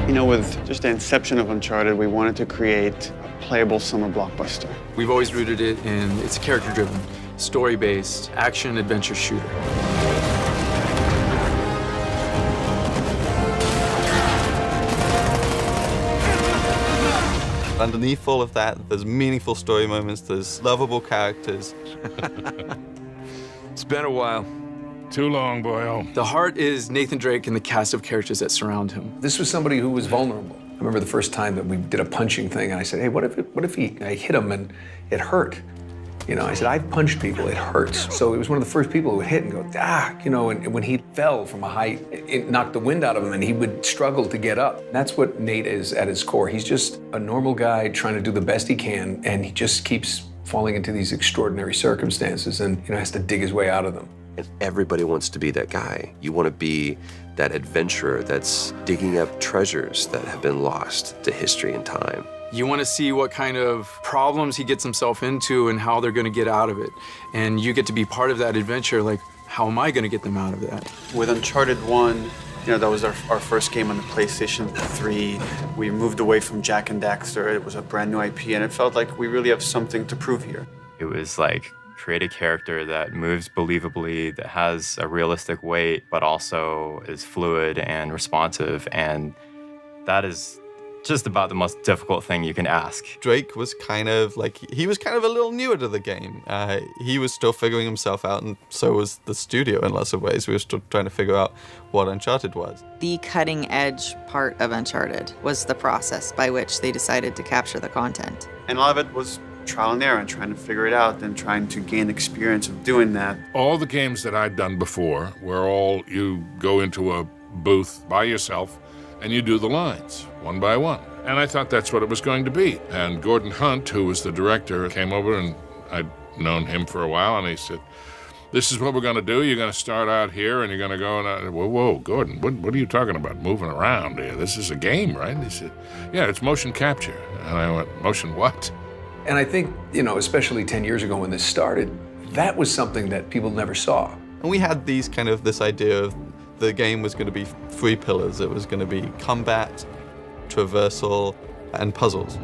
You know, with just the inception of Uncharted, we wanted to create a playable summer blockbuster. We've always rooted it in, it's character-driven, story-based, action-adventure shooter. Underneath all of that, there's meaningful story moments, there's lovable characters. It's been a while. Too long, boyo. The heart is Nathan Drake and the cast of characters that surround him. This was somebody who was vulnerable. I remember the first time that we did a punching thing, and I said, hey, what if I hit him and it hurt? You know, I said, I've punched people, it hurts. So it was one of the first people who would hit and go, you know, and when he fell from a height, it knocked the wind out of him and he would struggle to get up. That's what Nate is at his core. He's just a normal guy trying to do the best he can, and he just keeps falling into these extraordinary circumstances and, you know, has to dig his way out of them. And everybody wants to be that guy. You want to be that adventurer that's digging up treasures that have been lost to history and time. You want to see what kind of problems he gets himself into and how they're going to get out of it. And you get to be part of that adventure, like, how am I going to get them out of that? With Uncharted 1, you know, that was our first game on the PlayStation 3. We moved away from Jack and Daxter. It was a brand new IP, and it felt like we really have something to prove here. It was like, create a character that moves believably, that has a realistic weight, but also is fluid and responsive. And that is just about the most difficult thing you can ask. Drake was kind of like, he was kind of a little newer to the game. He was still figuring himself out, and so was the studio in lots of ways. We were still trying to figure out what Uncharted was. The cutting edge part of Uncharted was the process by which they decided to capture the content. And a lot of it was trial and error and trying to figure it out and trying to gain experience of doing that. All the games that I'd done before were all you go into a booth by yourself and you do the lines one by one. And I thought that's what it was going to be. And Gordon Hunt, who was the director, came over, and I'd known him for a while, and he said, this is what we're going to do. You're going to start out here, and you're going to go, and whoa, Gordon, what are you talking about, moving around here? This is a game, right? And he said, yeah, it's motion capture. And I went, motion what? And I think, you know, especially 10 years ago when this started, that was something that people never saw. And we had this idea of the game was going to be 3 pillars. It was going to be combat, traversal, and puzzles.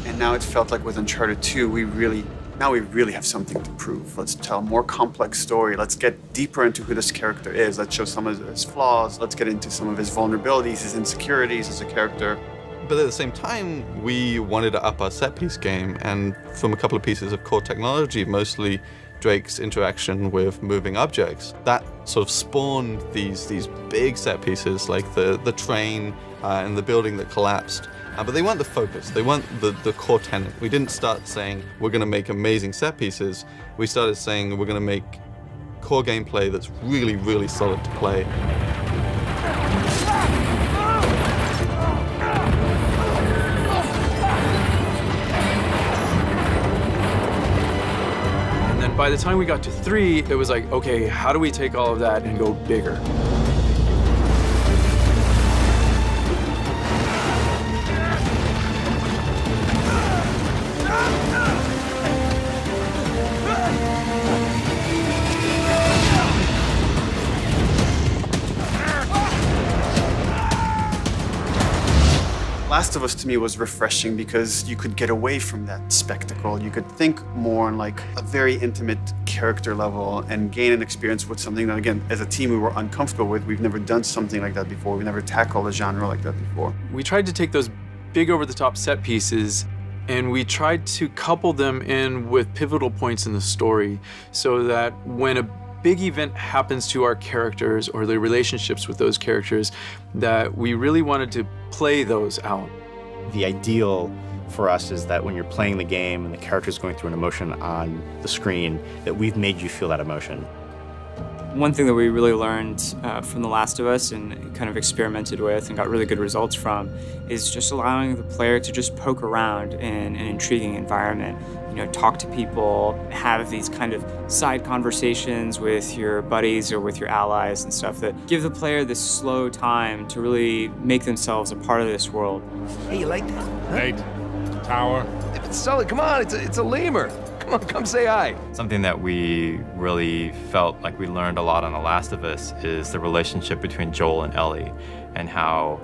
And now it felt like with Uncharted 2, we really have something to prove. Let's tell a more complex story. Let's get deeper into who this character is. Let's show some of his flaws. Let's get into some of his vulnerabilities, his insecurities as a character. But at the same time, we wanted to up our set-piece game, and from a couple of pieces of core technology, mostly Drake's interaction with moving objects, that sort of spawned these big set pieces, like the train and the building that collapsed. But they weren't the focus. They weren't the core tenet. We didn't start saying, we're going to make amazing set pieces. We started saying, we're going to make core gameplay that's really, really solid to play. By the time we got to 3, it was like, okay, how do we take all of that and go bigger? Last of Us to me was refreshing because you could get away from that spectacle. You could think more on like a very intimate character level and gain an experience with something that, again, as a team we were uncomfortable with. We've never done something like that before. We've never tackled a genre like that before. We tried to take those big over-the-top set pieces and we tried to couple them in with pivotal points in the story so that when a big event happens to our characters or the relationships with those characters, that we really wanted to play those out. The ideal for us is that when you're playing the game and the character's going through an emotion on the screen, that we've made you feel that emotion. One thing that we really learned from The Last of Us and kind of experimented with and got really good results from is just allowing the player to just poke around in an intriguing environment. You know, talk to people, have these kind of side conversations with your buddies or with your allies and stuff that give the player this slow time to really make themselves a part of this world. Hey, you like that? Huh? Nate, tower. If it's solid, come on, it's a lemur. Come on, come say hi. Something that we really felt like we learned a lot on The Last of Us is the relationship between Joel and Ellie, and how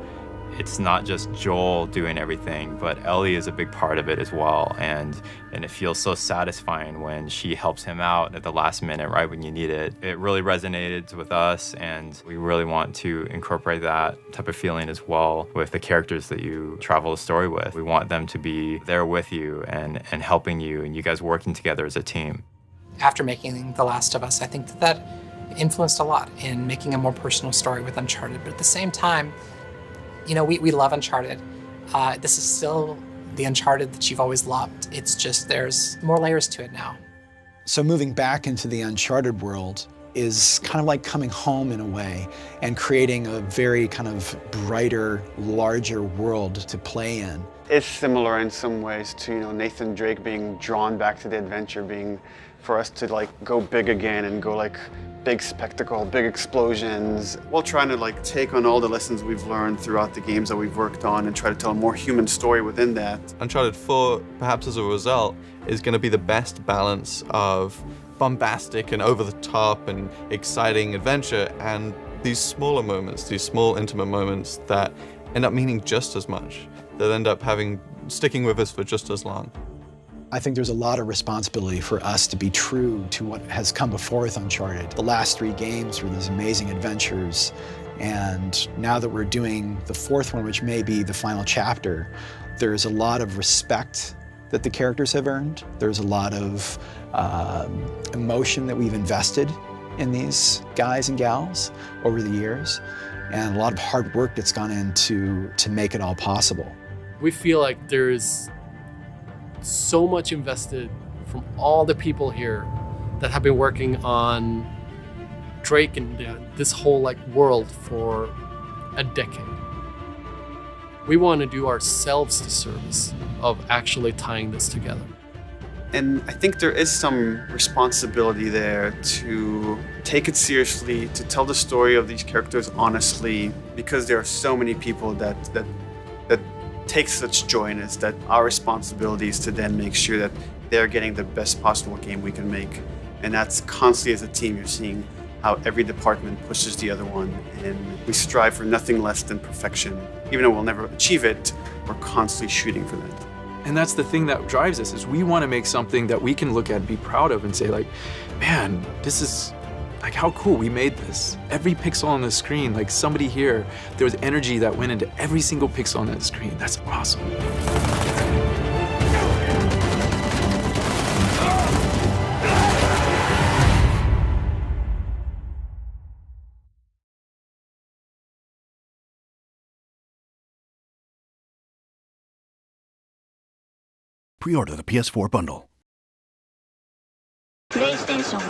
it's not just Joel doing everything, but Ellie is a big part of it as well. And it feels so satisfying when she helps him out at the last minute, right when you need it. It really resonated with us, and we really want to incorporate that type of feeling as well with the characters that you travel the story with. We want them to be there with you and helping you, and you guys working together as a team. After making The Last of Us, I think that influenced a lot in making a more personal story with Uncharted. But at the same time, you know, we love Uncharted. This is still the Uncharted that you've always loved. It's just there's more layers to it now. So moving back into the Uncharted world is kind of like coming home in a way and creating a very kind of brighter, larger world to play in. It's similar in some ways to, you know, Nathan Drake being drawn back to the adventure, being for us to like go big again and go like big spectacle, big explosions, while trying to like take on all the lessons we've learned throughout the games that we've worked on and try to tell a more human story within that. Uncharted 4, perhaps as a result, is going to be the best balance of bombastic and over-the-top and exciting adventure and these smaller moments, these small intimate moments that end up meaning just as much, that end up sticking with us for just as long. I think there's a lot of responsibility for us to be true to what has come before with Uncharted. The last 3 games were these amazing adventures, and now that we're doing the 4th one, which may be the final chapter, there's a lot of respect that the characters have earned. There's a lot of emotion that we've invested in these guys and gals over the years, and a lot of hard work that's gone into to make it all possible. We feel like there is so much invested from all the people here that have been working on Drake and this whole like world for a decade. We want to do ourselves the service of actually tying this together. And I think there is some responsibility there to take it seriously, to tell the story of these characters honestly, because there are so many people that take such joy in it, that our responsibility is to then make sure that they're getting the best possible game we can make. And that's constantly as a team, you're seeing how every department pushes the other one, and we strive for nothing less than perfection. Even though we'll never achieve it, we're constantly shooting for that. And that's the thing that drives us, is we want to make something that we can look at and be proud of and say like, man, this is like how cool we made this. Every pixel on the screen, like somebody here, there was energy that went into every single pixel on that screen. That's awesome. Pre-order the PS4 bundle. PlayStation